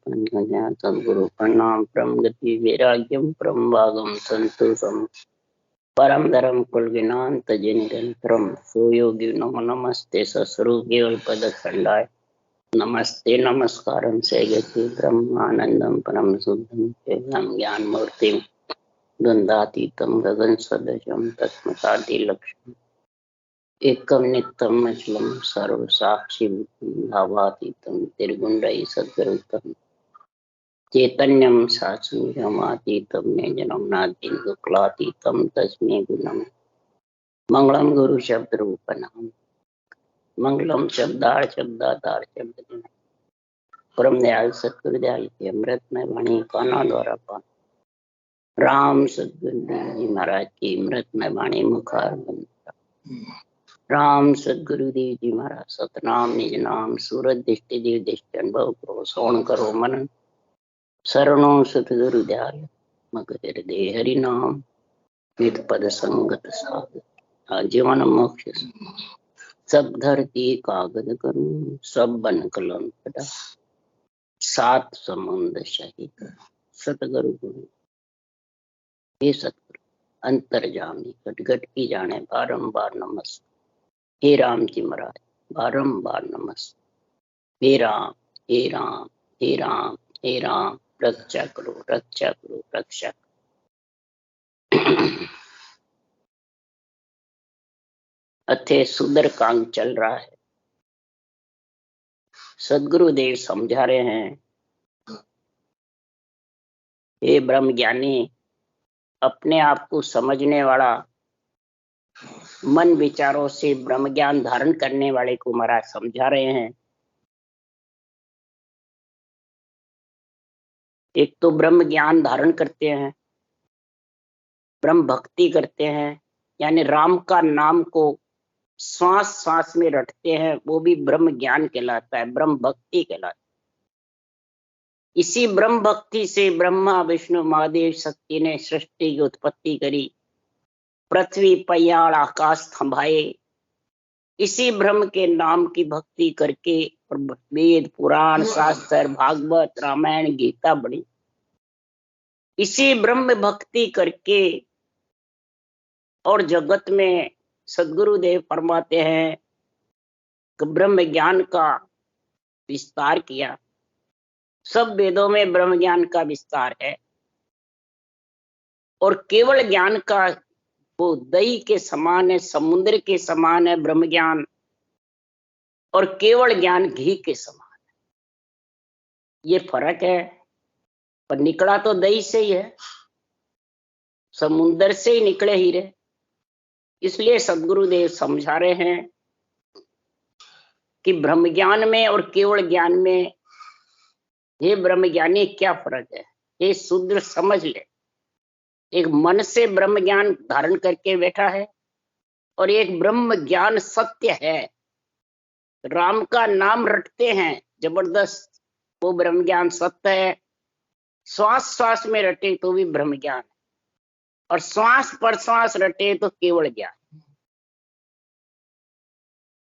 सद्गुरु प्रणाम परम गति वैराग्यम परम भागम संतोषम परम धर्म कुल ज्ञान तजे निरंतरम सुयोगी नमो नमस्ते सस्वरूप केवल पद खंडाय नमस्ते नमस्कारम से गति ब्रह्मानंदम परम शुद्धम केवलम ज्ञान मूर्ति द्वंद्वातीतम गगन सदृशम तस्मतादि लक्ष्यम एकम नित्यम अचलम सर्व साक्षी भावातीतम त्रिगुणरहि सद्गुरुतम चैतन्यम साक्षीतम निजनम नादीन दुक्लातीतम तस्मै गुणम मंगलम गुरु शब्द रूप नाम मंगलम शब्दार्थ शब्दातार शब्द परम दयाल सतगुरुदयाल के अमृत में वाणी काना द्वारा पान राम सतगुरु जी महाराज की अमृत में वाणी मुखार राम सतगुरु देव जी महाराज सतनाम निज नाम सूरत दृष्टि देव दृष्टि अनुभव करो श्रवण करो मनन शरणों सतगुरु दयाल मग हृदय हरि नाम नित पद संगत साध आजीवन मोक्ष सब धरती कागद करूं सब बन कलम पड़ा सात समुद्र सहित सतगुरु गुरु हे सतगुरु अंतर्जामी घट घट की जाने बारंबार नमस्ते हे राम जी महाराज बारंबार नमस्ते हे राम हे राम हे राम हे राम रक्षा करो रक्षा करो रक्षा करो। अथे सुंदरकांड चल रहा है। सदगुरुदेव समझा रहे हैं, हे ब्रह्म ज्ञानी, अपने आप को समझने वाला, मन विचारों से ब्रह्म ज्ञान धारण करने वाले को महाराज समझा रहे हैं। एक तो ब्रह्म ज्ञान धारण करते हैं, ब्रह्म भक्ति करते हैं, यानी राम का नाम को श्वास श्वास में रटते हैं, वो भी ब्रह्म ज्ञान कहलाता है, ब्रह्म भक्ति कहलाता है। इसी ब्रह्म भक्ति से ब्रह्मा विष्णु महादेव शक्ति ने सृष्टि की उत्पत्ति करी, पृथ्वी पयाल आकाश थंभाए। इसी ब्रह्म के नाम की भक्ति करके वेद पुराण शास्त्र भागवत रामायण गीता बनी। इसी ब्रह्म भक्ति करके और जगत में सदगुरुदेव फरमाते हैं कि ब्रह्म ज्ञान का विस्तार किया। सब वेदों में ब्रह्म ज्ञान का विस्तार है और केवल ज्ञान का वो दही के समान है, समुद्र के समान है ब्रह्म ज्ञान, और केवल ज्ञान घी के समान है। ये फर्क है, पर निकला तो दही से ही है, समुद्र से ही निकले हीरे। इसलिए सदगुरुदेव समझा रहे हैं कि ब्रह्म ज्ञान में और केवल ज्ञान में, ये ब्रह्म ज्ञानी क्या फर्क है, ये शूद्र समझ ले। एक मन से ब्रह्म ज्ञान धारण करके बैठा है और एक ब्रह्म ज्ञान सत्य है, राम का नाम रटते हैं जबरदस्त, वो ब्रह्म ज्ञान सत्य है। श्वास श्वास में रटे तो भी ब्रह्म ज्ञान, और श्वास पर श्वास रटे तो केवल ज्ञान।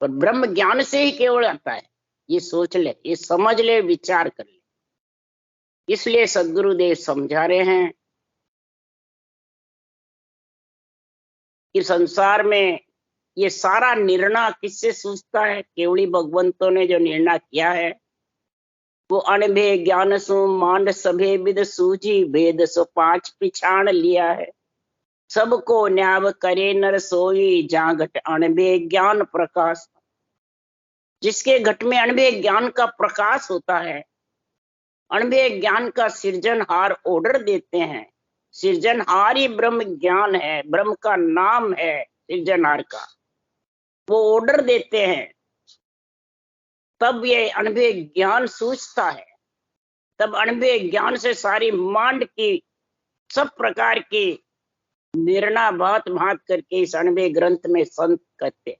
पर ब्रह्म ज्ञान से ही केवल आता है, ये सोच ले, ये समझ ले, विचार कर ले। इसलिए सदगुरुदेव समझा रहे हैं कि संसार में ये सारा निर्णय किससे सूझता है? केवली भगवंतों ने जो निर्णय किया है वो अनभे ज्ञान सु मांड सभे विद सूझी भेद सो पांच पिछाण लिया है। सबको न्याव करे नर सोई जहां घट अनभे ज्ञान प्रकाश। जिसके घट में अनभे ज्ञान का प्रकाश होता है, अनभे ज्ञान का सृजनहार ऑर्डर देते हैं। सृजनहार ही ब्रह्म ज्ञान है, ब्रह्म का नाम है सृजनहार का, वो ऑर्डर देते हैं। तब ये अनभे ज्ञान सूझता है, तब अनभे ज्ञान से सारी मांड की सब प्रकार की निर्णय भात भात करके इस अनभे ग्रंथ में संत करते।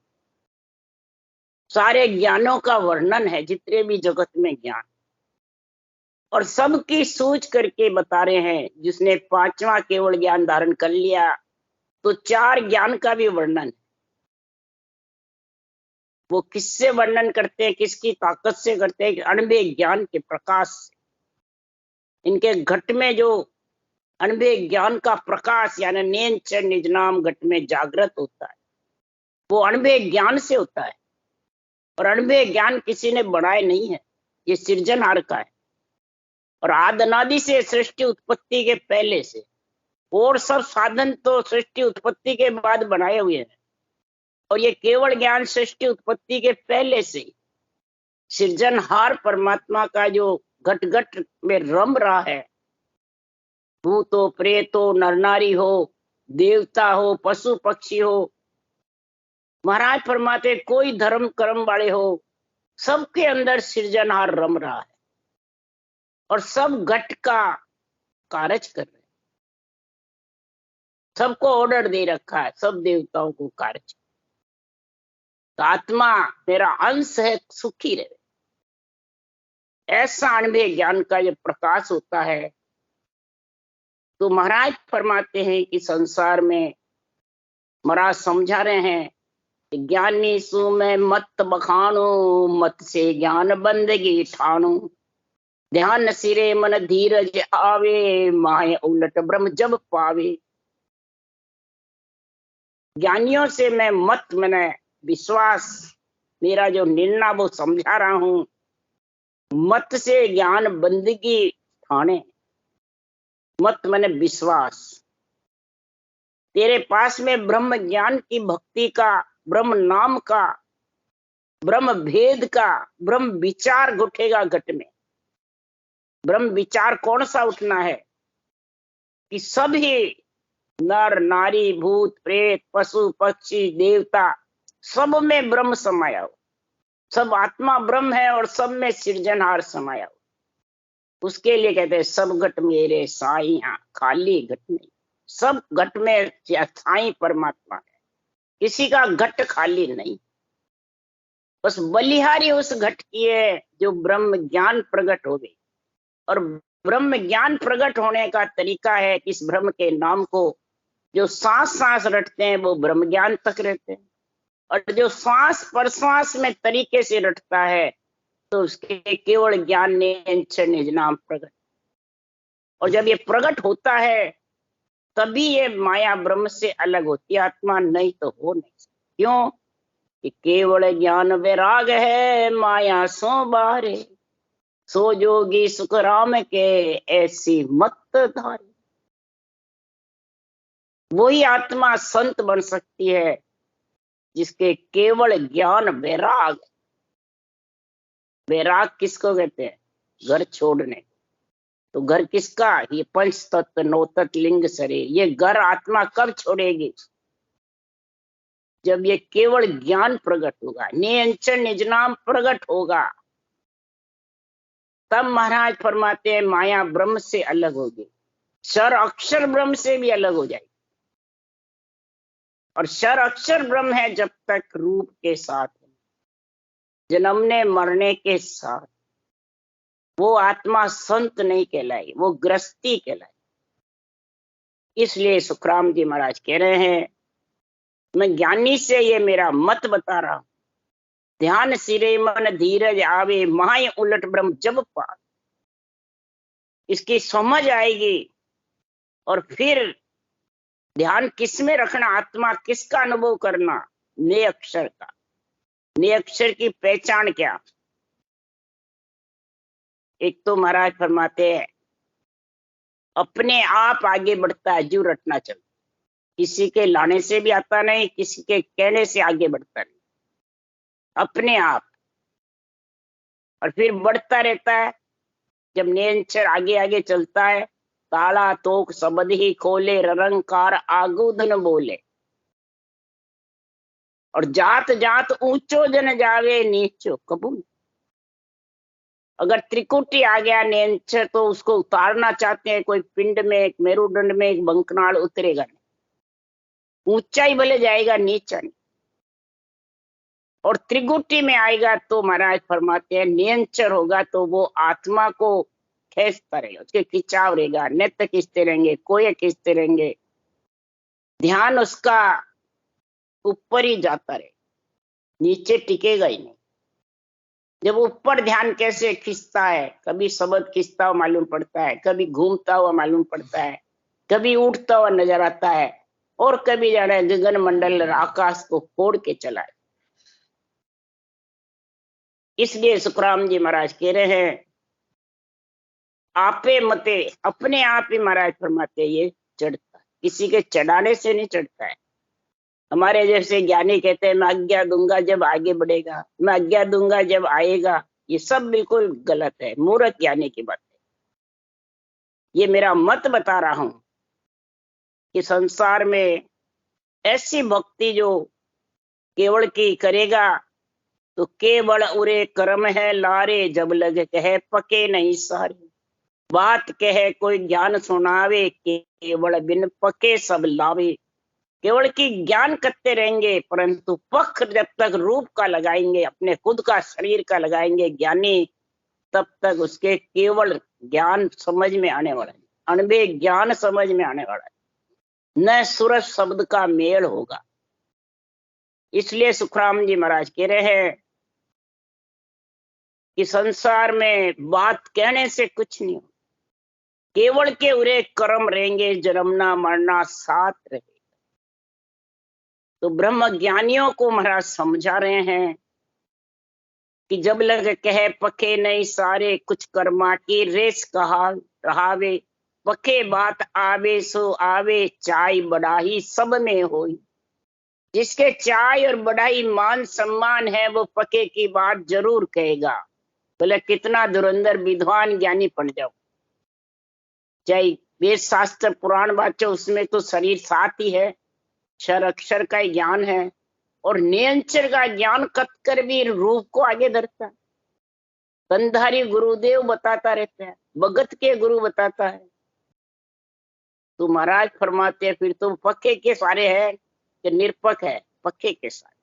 सारे ज्ञानों का वर्णन है, जितने भी जगत में ज्ञान, और सबकी सूझ करके बता रहे हैं। जिसने पांचवा केवल ज्ञान धारण कर लिया तो चार ज्ञान का भी वर्णन। वो किससे वर्णन करते हैं, किसकी ताकत से करते हैं? अनभे ज्ञान के प्रकाश से। इनके घट में जो अनभय ज्ञान का प्रकाश यानी नियंचर निज नाम घट में जागृत होता है, वो अनभय ज्ञान से होता है। और अनभय ज्ञान किसी ने बढ़ाए नहीं है, ये सृजनहार का है। और आदि अनादि से सृष्टि उत्पत्ति के पहले से, और सब साधन तो सृष्टि उत्पत्ति के बाद बनाए हुए हैं। और ये केवल ज्ञान सृष्टि उत्पत्ति के पहले से सृजनहार परमात्मा का जो घट घट में रम रहा है, भूत हो, प्रेत हो, नर नारी हो, देवता हो, पशु पक्षी हो, महाराज फरमाते कोई धर्म कर्म वाले हो, सबके अंदर सृजनहार रम रहा है। और सब घट का कार्य कर रहे हैं, सबको ऑर्डर दे रखा है, सब देवताओं को कार्य। तो आत्मा मेरा अंश है, सुखी रहे, ऐसा अनुभव ज्ञान का जब प्रकाश होता है तो महाराज फरमाते हैं कि संसार में महाराज समझा रहे हैं, ज्ञानी सु मैं मत बखानो, मत से ज्ञान बंदगी ठानो, ध्यान सिरे मन धीरज आवे, माय उलट ब्रह्म जब पावे। ज्ञानियों से मैं मत मैंने विश्वास, मेरा जो निर्णय वो समझा रहा हूं, मत से ज्ञान बंदगी ठाने, मत मैंने विश्वास, तेरे पास में ब्रह्म ज्ञान की भक्ति का, ब्रह्म नाम का, ब्रह्म भेद का, ब्रह्म विचार उठेगा घट में। ब्रह्म विचार कौन सा उठना है कि सभी नर नारी भूत प्रेत पशु पक्षी देवता सब में ब्रह्म समाया हो, सब आत्मा ब्रह्म है और सब में सृजनहार समाया हो। उसके लिए कहते हैं सब घट मेरे साईं, खाली घट नहीं, सब घट में साईं परमात्मा है, किसी का घट खाली नहीं। बस बलिहारी उस घट की है जो ब्रह्म ज्ञान प्रकट हो गई। और ब्रह्म ज्ञान प्रकट होने का तरीका है कि इस ब्रह्म के नाम को जो सांस सांस रटते हैं वो ब्रह्म ज्ञान तक रहते हैं, और जो श्वास प्रश्वास में तरीके से रटता है तो उसके केवल ज्ञान निज नाम प्रकट। और जब ये प्रकट होता है तभी ये माया ब्रह्म से अलग होती है, आत्मा नहीं तो हो नहीं सकती। क्यों कि केवल ज्ञान वैराग है, माया सो बारे, सो जोगी सुख राम के ऐसी मत धारी। वही आत्मा संत बन सकती है जिसके केवल ज्ञान वैराग। वैराग किसको कहते हैं? घर छोड़ने। तो घर किसका? ये पंच तत्व नौ तत्व लिंग शरीर, ये घर आत्मा कब छोड़ेगी? जब ये केवल ज्ञान प्रकट होगा, नियंचन निज नाम प्रकट होगा, तब महाराज फरमाते हैं माया ब्रह्म से अलग होगी, क्षर अक्षर ब्रह्म से भी अलग हो जाएगी। और क्षर अक्षर ब्रह्म है जब तक रूप के साथ, जन्मने मरने के साथ, वो आत्मा संत नहीं कहलाई, वो गृहस्थी कहलाई। इसलिए सुखराम जी महाराज कह रहे हैं मैं ज्ञानी से ये मेरा मत बता रहा हूं, ध्यान सिरे मन धीरज आवे, माय उलट ब्रह्म जब पा। इसकी समझ आएगी और फिर ध्यान किस में रखना, आत्मा किसका अनुभव करना? ने अक्षर का। ने अक्षर की पहचान क्या? एक तो महाराज फरमाते हैं अपने आप आगे बढ़ता है, जो रटना चलता, किसी के लाने से भी आता नहीं, किसी के कहने से आगे बढ़ता नहीं, अपने आप। और फिर बढ़ता रहता है। जब निरंतर आगे आगे चलता है, ताला तोक शब्द ही खोले, ररंकार आगुधन बोले। और जात जात ऊंचो जन जावे, नीचो कबूल। अगर त्रिकुटी आ गया निरंतर तो उसको उतारना चाहते हैं, कोई पिंड में, एक मेरुदंड में, एक बंकनाल, उतरेगा नहीं, ऊंचाई भले जाएगा, नीचा नहीं। और त्रिगुटी में आएगा तो महाराज फरमाते हैं नियंचर होगा तो वो आत्मा को खींचता रहेगा, उसके खिंचाव रहेगा, नेत्र खींचते रहेंगे, कोये खींचते रहेंगे, ध्यान उसका ऊपर ही जाता रहे, नीचे टिकेगा ही नहीं। जब ऊपर ध्यान कैसे खींचता है, कभी शब्द खींचता हुआ मालूम पड़ता है, कभी घूमता हुआ मालूम पड़ता है, कभी उठता हुआ नजर आता है, और कभी जाने गगन मंडल आकाश को फोड़ के चला है। इसलिए सुखराम जी महाराज कह रहे हैं, आपे मते, अपने आप ही महाराज फरमाते ये चढ़ता, किसी के चढ़ाने से नहीं चढ़ता है। हमारे जैसे ज्ञानी कहते हैं मैं आज्ञा दूंगा जब आगे बढ़ेगा, मैं आज्ञा दूंगा जब आएगा, ये सब बिल्कुल गलत है, मूर्ख ज्ञानी की बात है। ये मेरा मत बता रहा हूं कि संसार में ऐसी भक्ति जो केवल की करेगा तो केवल उरे कर्म है लारे, जब लगे कहे पके नहीं सारे। बात कहे कोई ज्ञान सुनावे, केवल बिन पके सब लावे। केवल की ज्ञान करते रहेंगे, परंतु पख जब तक रूप का लगाएंगे, अपने खुद का शरीर का लगाएंगे ज्ञानी, तब तक उसके केवल ज्ञान समझ में आने वाला है, अनबे ज्ञान समझ में आने वाला है, न सूरज शब्द का मेल होगा। इसलिए सुखराम जी महाराज कह रहे हैं कि संसार में बात कहने से कुछ नहीं हो, केवल के उरे कर्म रहेंगे, जन्मना मरना साथ रहे। तो ब्रह्म ज्ञानियों को महाराज समझा रहे हैं कि जब लग कहे पके नहीं सारे, कुछ कर्मा की रेस कहा रहावे। पके बात आवे सो आवे, चाय बढ़ाई सब में होई। जिसके चाय और बढ़ाई मान सम्मान है, वो पके की बात जरूर कहेगा, बोले कितना धुरंधर विद्वान ज्ञानी पड़ जाओ। चाहे वेद शास्त्र पुराण बाचो, उसमें तो शरीर साथ ही है, क्षर अक्षर का ज्ञान है, और नियंचर का ज्ञान कतकर भी रूप को आगे धरता है। कंधारी गुरुदेव बताता रहता है, भगत के गुरु बताता है। तो महाराज फरमाते हैं फिर तुम पक्के के सारे है कि निरपक है, पक्के के सारे।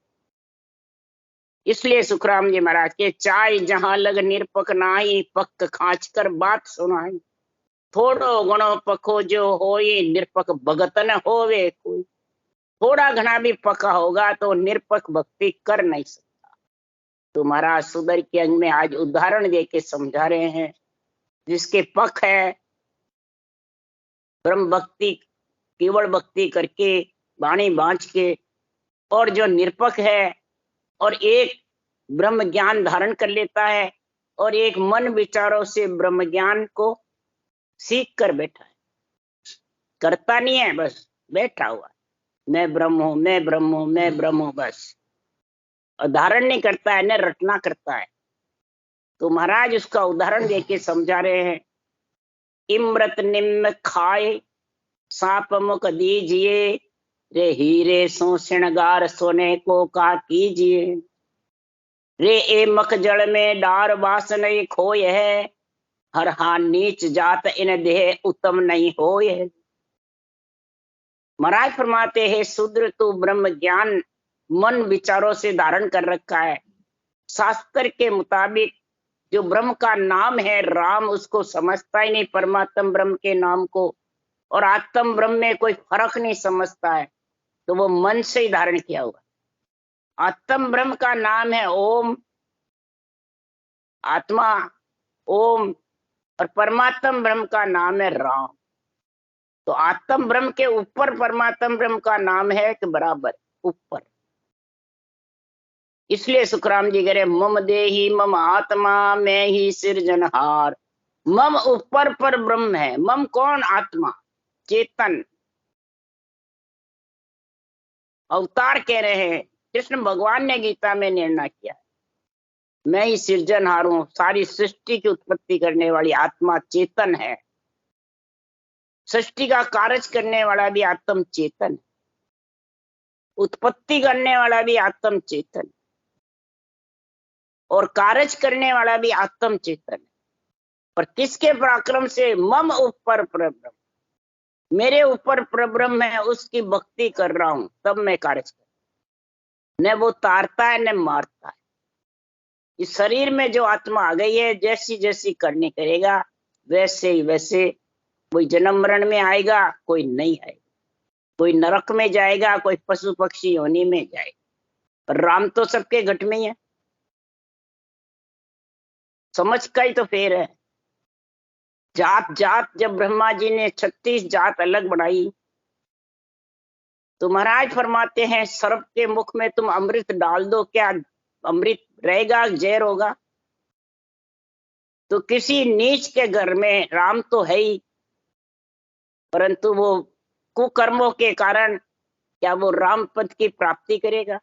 इसलिए सुखराम जी महाराज के चाय जहां लग निरपक नाही, पक्क खांच कर बात सुनाई। थोड़ो गणो पखो जो होई, निरपक भगत न होवे कोई। थोड़ा घना भी पका होगा तो निरपक भक्ति कर नहीं सकता। तो महाराज सुंदर के अंग में आज उदाहरण देके समझा रहे हैं, जिसके पख है ब्रह्म भक्ति, केवल भक्ति करके वाणी बांच के, और जो निरपक है और एक ब्रह्म ज्ञान धारण कर लेता है, और एक मन विचारों से ब्रह्म ज्ञान को सीख कर बैठा है, करता नहीं है, बस बैठा हुआ, मैं ब्रह्म हूं, मैं ब्रह्म हूं, मैं ब्रह्म हूं, बस। और धारण नहीं करता है, न रटना करता है। तो महाराज उसका उदाहरण देके समझा रहे हैं, इमृत निम्न खाए सांप मुख दीजिए, रे हीरे सो श्रृंगार सोने को का कीजिए। रे ए मख जड़ में डार वास नहीं खोए है, हर हान नीच जात इन देह उत्तम नहीं होए। महाराज फरमाते हैं, शूद्र तू ब्रह्म ज्ञान मन विचारों से धारण कर रखा है, शास्त्र के मुताबिक जो ब्रह्म का नाम है राम, उसको समझता ही नहीं परमात्म ब्रह्म के नाम को, और आत्म ब्रह्म में कोई फर्क नहीं समझता है, तो वो मन से ही धारण किया हुआ। आत्म ब्रह्म का नाम है ओम, आत्मा ओम, और परमात्म ब्रह्म का नाम है राम। तो आत्म ब्रह्म के ऊपर परमात्म ब्रह्म का नाम है कि बराबर ऊपर। इसलिए सुखराम जी कह रहे, मम देही मम आत्मा, मैं ही सिरजनहार। मम ऊपर पर ब्रह्म है, मम कौन? आत्मा, चेतन, अवतार कह रहे हैं। कृष्ण भगवान ने गीता में निर्णय किया, मैं ही सिरजनहार हूं, सारी सृष्टि की उत्पत्ति करने वाली आत्मा चेतन है। सृष्टि का कार्य करने वाला भी आत्म चेतन, उत्पत्ति करने वाला भी आत्म चेतन, और कार्य करने वाला भी आत्म चेतन। पर किसके पराक्रम से? मम ऊपर परब्रह्म, मेरे ऊपर परब्रह्म है, उसकी भक्ति कर रहा हूं, तब मैं कार्य कर। न वो तारता है न मारता है। इस शरीर में जो आत्मा आ गई है, जैसी जैसी करनी करेगा वैसे ही वैसे, कोई जन्म मरण में आएगा, कोई नहीं आएगा, कोई नरक में जाएगा, कोई पशु पक्षी योनि में जाएगा, पर राम तो सबके घट में ही है। समझ का ही तो फेर है। जात जात जब ब्रह्मा जी ने 36 जात अलग बनाई, तो महाराज फरमाते हैं सर्प के मुख में तुम अमृत डाल दो, क्या अमृत रहेगा, जहर होगा? तो किसी नीच के घर में राम तो है ही, परंतु वो कुकर्मों के कारण क्या वो राम पद की प्राप्ति करेगा?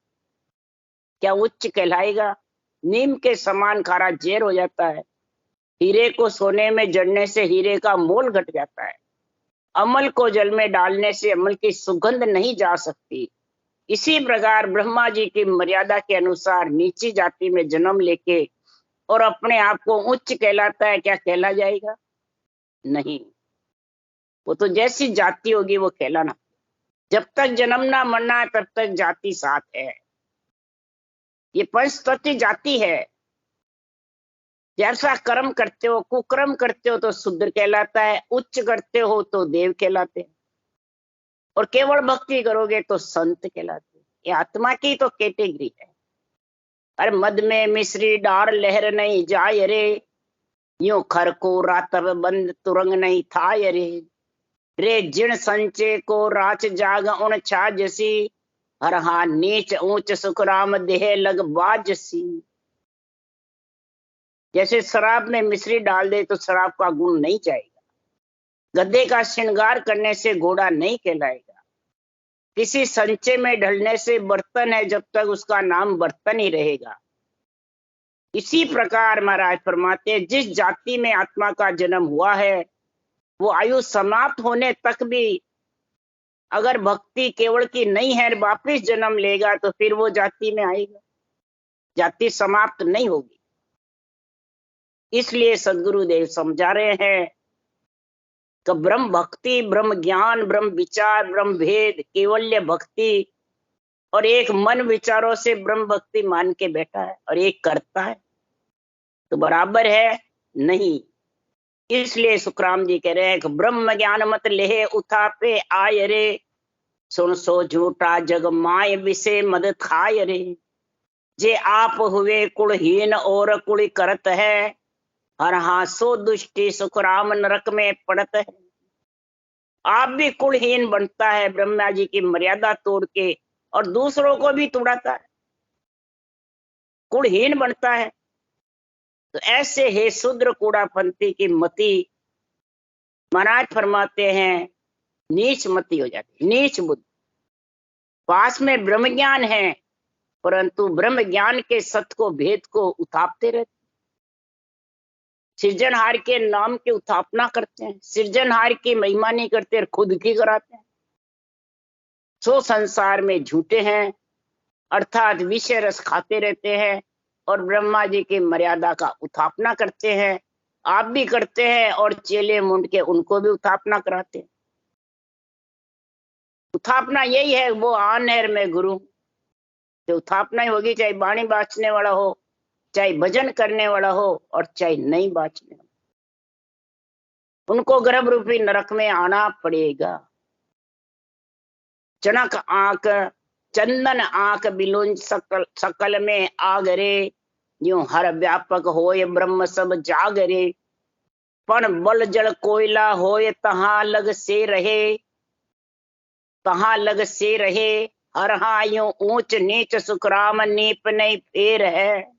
क्या उच्च कहलाएगा? नीम के समान खारा जहर हो जाता है। हीरे को सोने में जड़ने से हीरे का मोल घट जाता है। अमल को जल में डालने से अमल की सुगंध नहीं जा सकती। इसी प्रकार ब्रह्मा जी की मर्यादा के अनुसार नीची जाति में जन्म लेके और अपने आप को उच्च कहलाता है, क्या कहला जाएगा? नहीं। वो तो जैसी जाति होगी वो कहलाना। जब तक जन्मना मरना है तब तक जाति साथ है। ये पंचतत्व जाति है। जैसा कर्म करते हो, कुकर्म करते हो तो शुद्र कहलाता है, उच्च करते हो तो देव कहलाते हैं, और केवल भक्ति करोगे तो संत कहलाते हैं। ये आत्मा की तो कैटेगरी है। अरे मद में मिश्री डार लहर नहीं जाय रे, यूं खर को रातव बंद तुरंग नहीं था रे जिण संचे को राच जाग उन छाजसी, हर हा नीच ऊंच सुखराम देह लग बाजसी। जैसे शराब में मिश्री डाल दे तो शराब का गुण नहीं जाएगा। गधे का श्रृंगार करने से घोड़ा नहीं कहलाएगा। किसी संचय में ढलने से बर्तन है, जब तक उसका नाम बर्तन ही रहेगा। इसी प्रकार महाराज फरमाते हैं, जिस जाति में आत्मा का जन्म हुआ है वो आयु समाप्त होने तक भी अगर भक्ति केवल की नहीं है, वापिस जन्म लेगा तो फिर वो जाति में आएगा, जाति समाप्त नहीं होगी। इसलिए सदगुरुदेव समझा रहे हैं कि ब्रह्म भक्ति, ब्रह्म ज्ञान, ब्रह्म विचार, ब्रह्म भेद, केवल्य भक्ति, और एक मन विचारों से ब्रह्म भक्ति मान के बैठा है और एक करता है तो बराबर है नहीं। इसलिए सुखराम जी कह रहे हैं कि ब्रह्म ज्ञान मत लेहे उठापे आय रे, सुन सो झूठा जग माय विषे मद खाय रे, जे आप हुए कुलहीन और कुल करत है, हर हासो दुष्टि सुखराम नरक में पड़त है। आप भी कुलहीन बनता है ब्रह्मा जी की मर्यादा तोड़ के, और दूसरों को भी तोड़ाता है, कुलहीन बनता है। तो ऐसे हे शूद्र कूड़ापंथी की मति, महाराज फरमाते हैं नीच मति हो जाती, नीच बुद्धि। पास में ब्रह्म ज्ञान है, परंतु ब्रह्म ज्ञान के सत्य को, भेद को उतापते रहते, सृजनहार के नाम की उथापना करते हैं, सृजनहार की महिमा नहीं करते, खुद की कराते हैं। सो संसार में झूठे हैं, अर्थात विषय रस खाते रहते हैं और ब्रह्मा जी की मर्यादा का उथापना करते हैं। आप भी करते हैं और चेले मुंड के उनको भी उथापना कराते हैं। उथापना यही है, वो आनहर में गुरु, तो उथापना ही होगी, चाहे बाणी बाचने वाला हो, चाहे भजन करने वाला हो, और चाहे नहीं बाचने वाला, उनको गर्भ रूपी नरक में आना पड़ेगा। चनक आंख चंदन आंख बिलुंज सकल सकल में आगरे, यूं हर व्यापक होय ब्रह्म सब जागरे, पण बल जल कोयला होय तहां लग से रहे, तहां लग से रहे, हर हा यूं ऊंच नीच सुखराम नीप नहीं फेर है।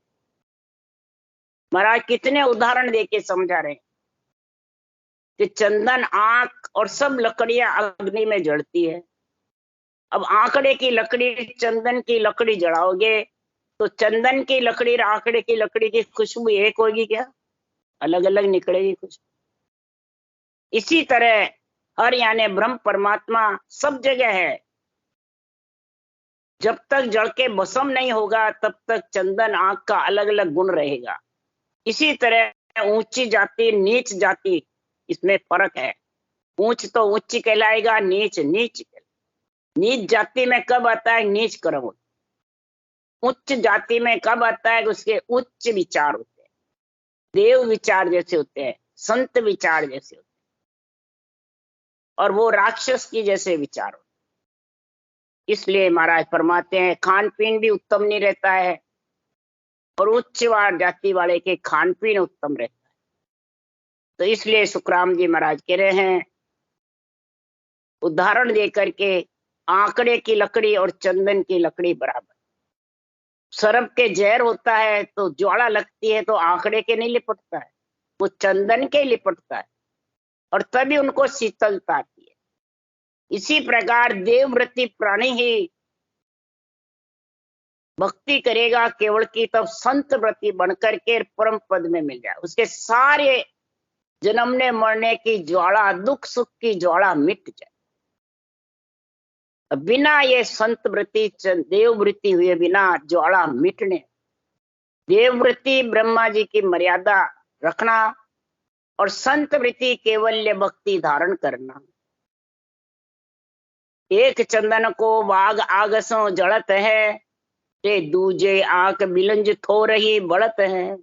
महाराज कितने उदाहरण देके समझा रहे हैं कि चंदन आंख और सब लकड़ियां अग्नि में जलती है। अब आंकड़े की लकड़ी, चंदन की लकड़ी जलाओगे तो चंदन की लकड़ी और आंकड़े की लकड़ी की खुशबू एक होगी क्या? अलग अलग निकलेगी खुशबू। इसी तरह हर यानी ब्रह्म परमात्मा सब जगह है। जब तक जड़ के भस्म नहीं होगा तब तक चंदन आंख का अलग अलग गुण रहेगा। इसी तरह ऊंची जाति नीच जाति, इसमें फर्क है। ऊंच तो उच्च कहलाएगा, नीच नीच। नीच जाति में कब आता है? नीच कर्म होता है। उच्च जाति में कब आता है? उसके उच्च विचार होते हैं, देव विचार जैसे होते हैं, संत विचार जैसे होते हैं, और वो राक्षस की जैसे विचार होते हैं। इसलिए महाराज फरमाते हैं खान पीन भी उत्तम नहीं रहता है, और उच्च जाति वाले के खान पीन उत्तम रहता है। तो इसलिए सुखराम जी महाराज कह रहे हैं उदाहरण देकर के, आंकड़े की लकड़ी और चंदन की लकड़ी बराबर। सर्प के जहर होता है तो ज्वाला लगती है तो आंकड़े के नहीं लिपटता है, वो चंदन के लिपटता है और तभी उनको शीतलता आती है। इसी प्रकार देवव्रती प्राणी ही भक्ति करेगा केवल की, तब संत व्रती बनकर के परम पद में मिल जाए। उसके सारे जन्मने मरने की ज्वाला, दुख सुख की ज्वाला मिट जाए। बिना ये संत वृत्ति देववृत्ति हुए बिना ज्वाला मिटने, देववृत्ति ब्रह्मा जी की मर्यादा रखना और संत वृत्ति केवल्य भक्ति धारण करना। एक चंदन को बाग आगसों जड़त है, रे दूजे आंख बिलंज थो रही बढ़त है।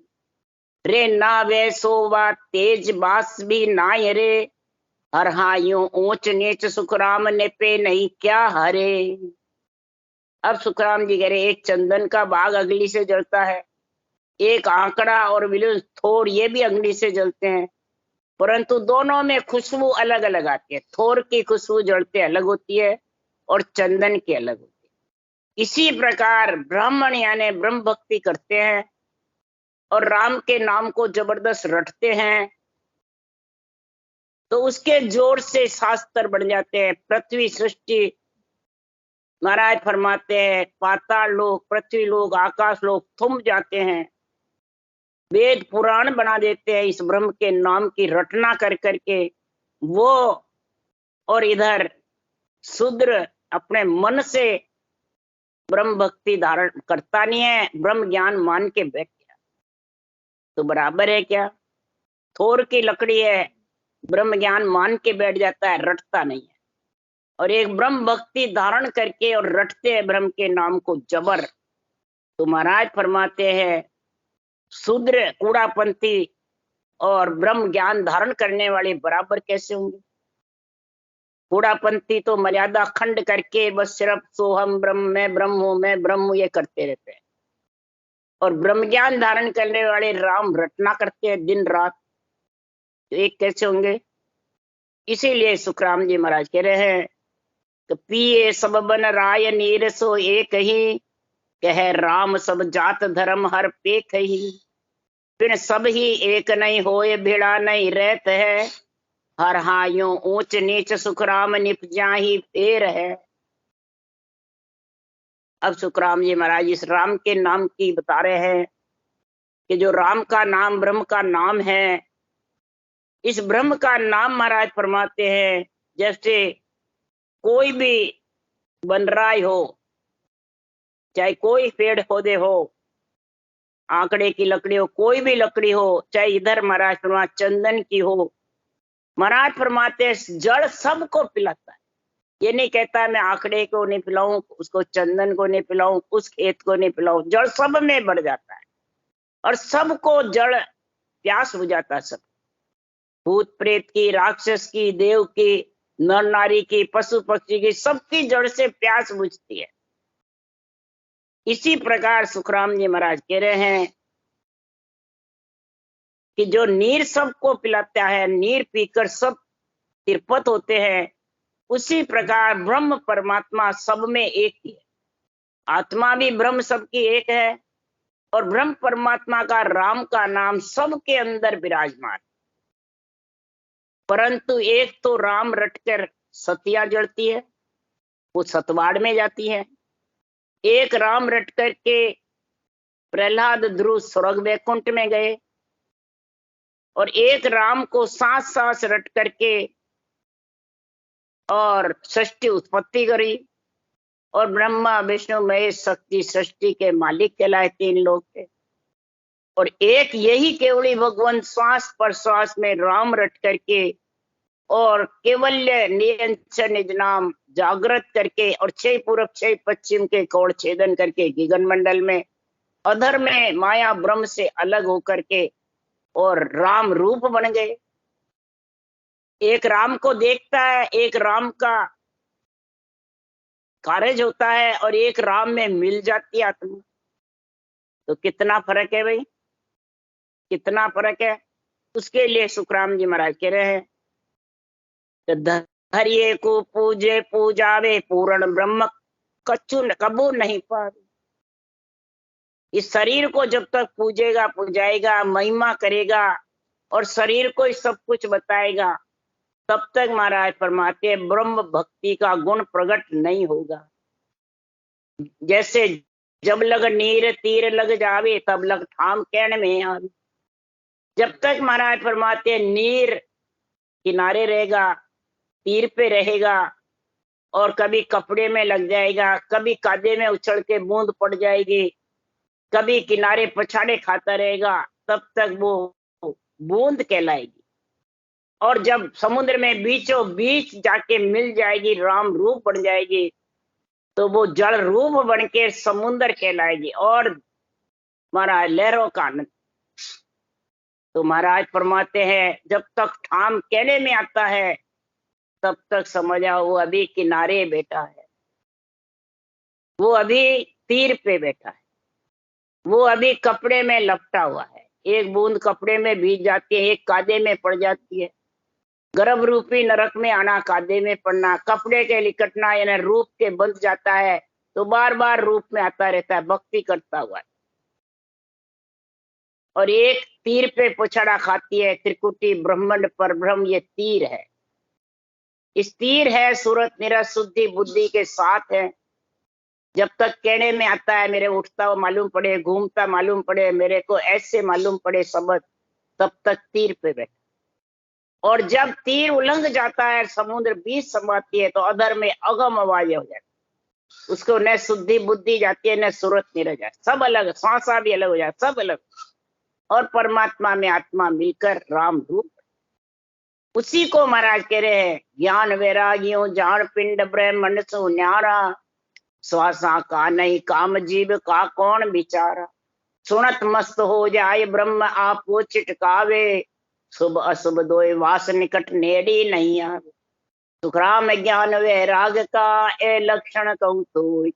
रे ना वैसो वा तेज बास भी नाय रे, हर हा यूं ऊंच नीच सुखराम ने पे नहीं क्या हरे। अब सुखराम जी कह रहे एक चंदन का बाग अग्नि से जलता है, एक आंकड़ा और बिलुंज थोर ये भी अग्नि से जलते हैं, परंतु दोनों में खुशबू अलग अलग आती है। थोर की खुशबू जलते अलग होती है और चंदन की अलग होती है। इसी प्रकार ब्राह्मण यानी ब्रह्म भक्ति करते हैं और राम के नाम को जबरदस्त रटते हैं तो उसके जोर से शास्त्र बन जाते हैं। पृथ्वी सृष्टि महाराज फरमाते हैं, पाताल लोक, पृथ्वी लोक, आकाश लोक थम जाते हैं। वेद पुराण बना देते हैं इस ब्रह्म के नाम की रटना कर करके वो। और इधर शूद्र अपने मन से ब्रह्म भक्ति धारण करता नहीं है, ब्रह्म ज्ञान मान के बैठ गया तो बराबर है क्या? थोर की लकड़ी है, ब्रह्म ज्ञान मान के बैठ जाता है, रटता नहीं है। और एक ब्रह्म भक्ति धारण करके और रटते हैं ब्रह्म के नाम को जबर, तो महाराज फरमाते हैं शूद्र कूड़ापंथी और ब्रह्म ज्ञान धारण करने वाले बराबर कैसे होंगे? कूड़ापंथी तो मर्यादा खंड करके बस सिर्फ सोहम ब्रह्म, मैं ब्रह्म हूं, मैं ब्रह्म हूं ये करते रहते हैं। और ब्रह्म ज्ञान धारण करने वाले राम रटना करते हैं दिन रात, तो एक कैसे होंगे? इसीलिए सुखराम जी महाराज कह रहे हैं कि पिए सब बन राय नीर सो एक ही, कह राम सब जात धर्म हर पेख ही। फिर सब ही एक नहीं होए भिड़ा नहीं रहत है, हर हायों ऊंच नीच सुखराम निपजा ही पेर है। अब सुखराम जी महाराज इस राम के नाम की बता रहे हैं कि जो राम का नाम ब्रह्म का नाम है, इस ब्रह्म का नाम महाराज फरमाते हैं जैसे कोई भी वनराय हो, चाहे कोई पेड़ पौधे हो, आंकड़े की लकड़ी हो, कोई भी लकड़ी हो, चाहे इधर महाराज फरमा चंदन की हो, महाराज फरमाते जड़ सबको पिलाता है। ये नहीं कहता मैं आंकड़े को नहीं पिलाऊं, उसको चंदन को नहीं पिलाऊं, उस खेत को नहीं पिलाऊं, जड़ सब में बढ़ जाता है और सबको जड़ प्यास बुझाता है। सब भूत प्रेत की, राक्षस की, देव की, नर नारी की, पशु पक्षी की, सबकी जड़ से प्यास बुझती है। इसी प्रकार सुखराम जी महाराज कह रहे हैं कि जो नीर सबको पिलाता है, नीर पीकर सब तिरपत होते हैं, उसी प्रकार ब्रह्म परमात्मा सब में एक ही है। आत्मा भी ब्रह्म सबकी एक है और ब्रह्म परमात्मा का राम का नाम सबके अंदर विराजमान। परंतु एक तो राम रटकर सतिया जड़ती है, वो सतवाड़ में जाती है। एक राम रट करके प्रहलाद ध्रुव स्वर्ग वैकुंठ में गए और एक राम को सांस सांस रट करके और सृष्टि उत्पत्ति करी और ब्रह्मा विष्णु महेश शक्ति सृष्टि के मालिक कहलाए, तीन लोग थे। और एक यही केवली भगवान श्वास पर श्वास में राम रट करके और केवल्य निरंजन निज नाम जागृत करके और 6 पूरब 6 पश्चिम के कोण छेदन करके गगन मंडल में अधर में माया ब्रह्म से अलग होकर के और राम रूप बन गए। एक राम को देखता है, एक राम का कार्य होता है और एक राम में मिल जाती है आत्मा। तो कितना फर्क है भाई, कितना फर्क है। उसके लिए सुखराम जी महाराज कह रहे हैं, तो धरिए को पूजे पूजावे पूर्ण ब्रह्म कछु कबू नहीं पावे। इस शरीर को जब तक पूजेगा पूजाएगा, महिमा करेगा और शरीर को ही सब कुछ बताएगा, तब तक महाराज फरमाते हैं ब्रह्म भक्ति का गुण प्रकट नहीं होगा। जैसे जब लग नीर तीर लग जावे, तब लग ठाम कहने में आवे। जब तक महाराज फरमाते हैं नीर किनारे रहेगा, तीर पे रहेगा, और कभी कपड़े में लग जाएगा, कभी कादे में उछल के बूंद पड़ जाएगी, कभी किनारे पछाड़े खाता रहेगा, तब तक वो बूंद कहलाएगी। और जब समुद्र में बीचों बीच जाके मिल जाएगी, राम रूप बन जाएगी, तो वो जल रूप बन के समुद्र कहलाएगी और महाराज लहरों का आनंद। तो महाराज फरमाते हैं जब तक ठाम कहने में आता है, तब तक समझ आओ वो अभी किनारे बैठा है, वो अभी तीर पे बैठा है, वो अभी कपड़े में लपटा हुआ है। एक बूंद कपड़े में भीग जाती है, एक कादे में पड़ जाती है। गर्भ रूपी नरक में आना, कादे में पड़ना, कपड़े के लिकटना, यानी रूप के बंध जाता है, तो बार बार रूप में आता रहता है, भक्ति करता हुआ है। और एक तीर पे पुछड़ा खाती है, त्रिकुटी ब्रह्मांड पर ब्रह्म, ये तीर है। इस तीर है सूरत निरस शुद्धि बुद्धि के साथ है। जब तक कहने में आता है, मेरे उठता हुआ मालूम पड़े, घूमता मालूम पड़े, मेरे को ऐसे मालूम पड़े शब्द, तब तक तीर पे बैठा। और जब तीर उलंघ जाता है, समुद्र बीच समाती है, तो अधर में अगम आवाज हो जाती, उसको न शुद्धि बुद्धि जाती है, न सूरत निरस जाती, सब अलग, सांसा भी अलग हो जाता, सब अलग। और परमात्मा में आत्मा मिलकर राम रूप, उसी को महाराज कह रहे हैं ज्ञान वैरागियों जान पिंड ब्रह्मंड सो न्यारा, श्वासा का नहीं काम जीव का कौन बिचारा, सुनत मस्त हो जाए ब्रह्म आपो चिटकावे, शुभ अशुभ दोय वास निकट नेड़ी नहीं आवे। सुखराम ज्ञान वैराग का ए लक्षण कहूँ तो,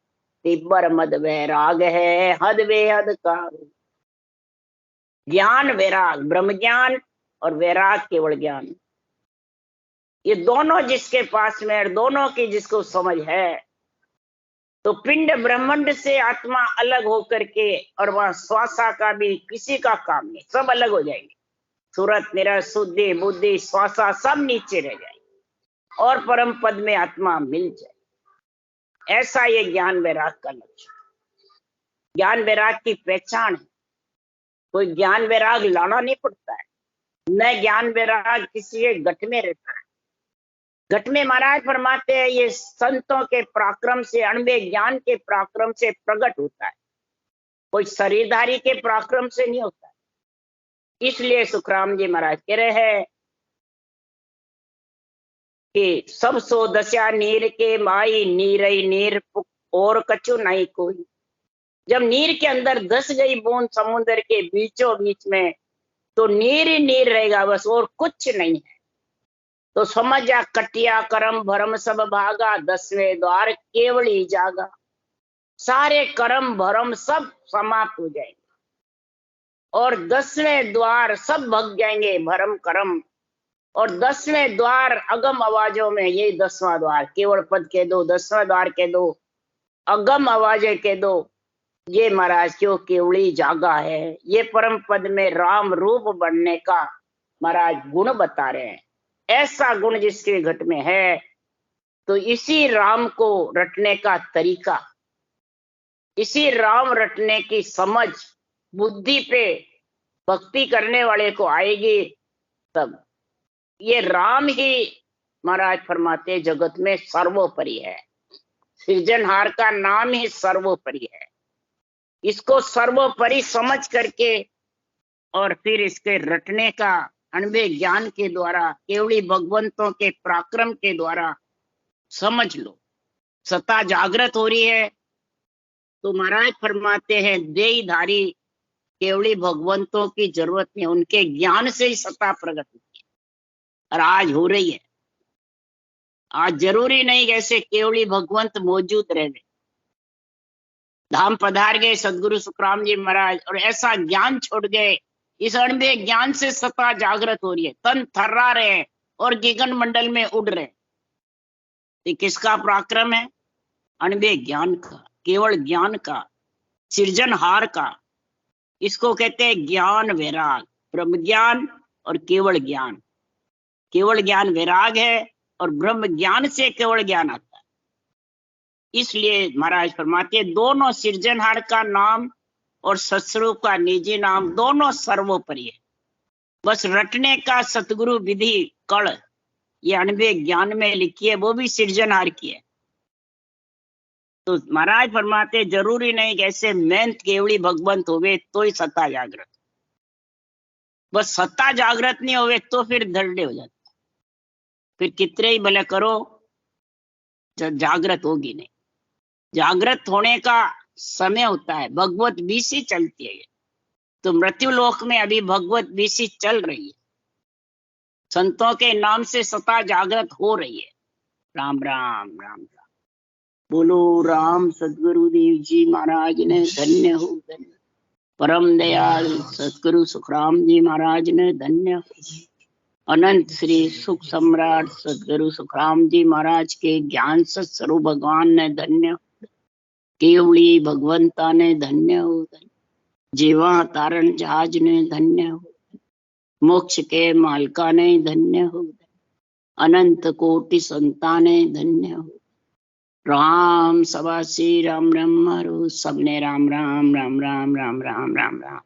तिब्बर मद वैराग है हद बेहद का। ज्ञान वैराग, ब्रह्म ज्ञान और वैराग केवल ज्ञान, ये दोनों जिसके पास में है, दोनों की जिसको समझ है, तो पिंड ब्रह्मांड से आत्मा अलग होकर के, और वह श्वासा का भी किसी का काम नहीं, सब अलग हो जाएंगे। सूरत निरस शुद्धि बुद्धि श्वासा सब नीचे रह जाएंगे और परम पद में आत्मा मिल जाए। ऐसा ये ज्ञान वैराग का लक्ष्य, ज्ञान वैराग की पहचान है। कोई ज्ञान वैराग लाना नहीं पड़ता है, न ज्ञान वैराग किसी एक घट में रहता है। घट में महाराज फरमाते हैं ये संतों के पराक्रम से, अणवे ज्ञान के पराक्रम से प्रकट होता है, कोई शरीरधारी के पराक्रम से नहीं होता है। इसलिए सुखराम जी महाराज कह रहे हैं कि सब सो दशा नीर के माई, नीर नीर और कछु नहीं कोई। जब नीर के अंदर धस गई बूंद समुद्र के बीचों बीच में, तो नीर ही नीर रहेगा बस, और कुछ नहीं है। तो समझ जा कटिया कर्म भरम सब भागा, 10वें द्वार केवल ही जागा। सारे कर्म भरम सब समाप्त हो जाएंगे और 10वें द्वार सब भग जाएंगे, भरम कर्म। और 10वें द्वार अगम आवाजों में, ये 10वां द्वार, केवल पद कह दो, 10वां द्वार कह दो, अगम आवाजें कह दो, ये महाराज क्यों केवली जागा है। ये परम पद में राम रूप बनने का महाराज गुण बता रहे हैं। ऐसा गुण जिसके घट में है, तो इसी राम को रटने का तरीका, इसी राम रटने की समझ बुद्धि पे भक्ति करने वाले को आएगी। तब ये राम ही महाराज फरमाते जगत में सर्वोपरि है, सृजनहार का नाम ही सर्वोपरि है। इसको सर्वोपरि समझ करके और फिर इसके रटने का अणवे ज्ञान के द्वारा, केवली भगवंतों के पराक्रम के द्वारा समझ लो। सत्ता जागृत हो रही है, तो महाराज फरमाते हैं देहधारी केवली भगवंतों की जरूरत नहीं, उनके ज्ञान से ही सत्ता प्रकट होती है, और आज हो रही है। आज जरूरी नहीं कैसे केवली भगवंत मौजूद रहे, धाम पधार गए सदगुरु सुखराम जी महाराज और ऐसा ज्ञान छोड़ गए, इस अणबे ज्ञान से सत्ता जागृत हो रही है, तन थर्रा रहे हैं और गगन मंडल में उड़ रहे। ये किसका पराक्रम है? अणबे ज्ञान का, केवल ज्ञान का, सृजनहार का। इसको कहते हैं ज्ञान वैराग, ब्रह्म ज्ञान और केवल ज्ञान। केवल ज्ञान वैराग है और ब्रह्म ज्ञान से केवल ज्ञान आता है। इसलिए महाराज फरमाते हैं दोनों सृजनहार का नाम और सत्स्वरूप का निजी नाम दोनों सर्वोपरि है। बस रटने का सतगुरु विधि कड़ ये अणबे ज्ञान में लिखी है, वो भी सृजनहार की है। तो महाराज फरमाते जरूरी नहीं कि ऐसे मेहनत केवली भगवंत होवे तो ही सत्ता जागृत, बस सत्ता जागृत नहीं होवे तो फिर धरडे हो जाते, फिर कितने ही भले करो जागृत होगी नहीं। जागृत होने का समय होता है, भगवत बीसी चलती है। तो मृत्यु लोक में अभी भगवत बीसी चल रही है, संतों के नाम से सत्ता जागृत हो रही है। राम राम राम राम बोलो राम सदगुरुदेव जी महाराज ने धन्य हो, धन्य। परम दयाल सदगुरु सुखराम जी महाराज ने धन्य हो। अनंत श्री सुख सम्राट सदगुरु सुखराम जी महाराज के ज्ञान सत्स्वरूप भगवान ने धन्य हो। केवली भगवंता ने धन्य हो, धन्य। जीवा तारण जहाज ने धन्य हो, मोक्ष के मालका ने धन्य हो, अनंत कोटि संताने धन्य हो। राम सवासी राम राम हरो, सबने राम राम राम राम राम राम राम राम।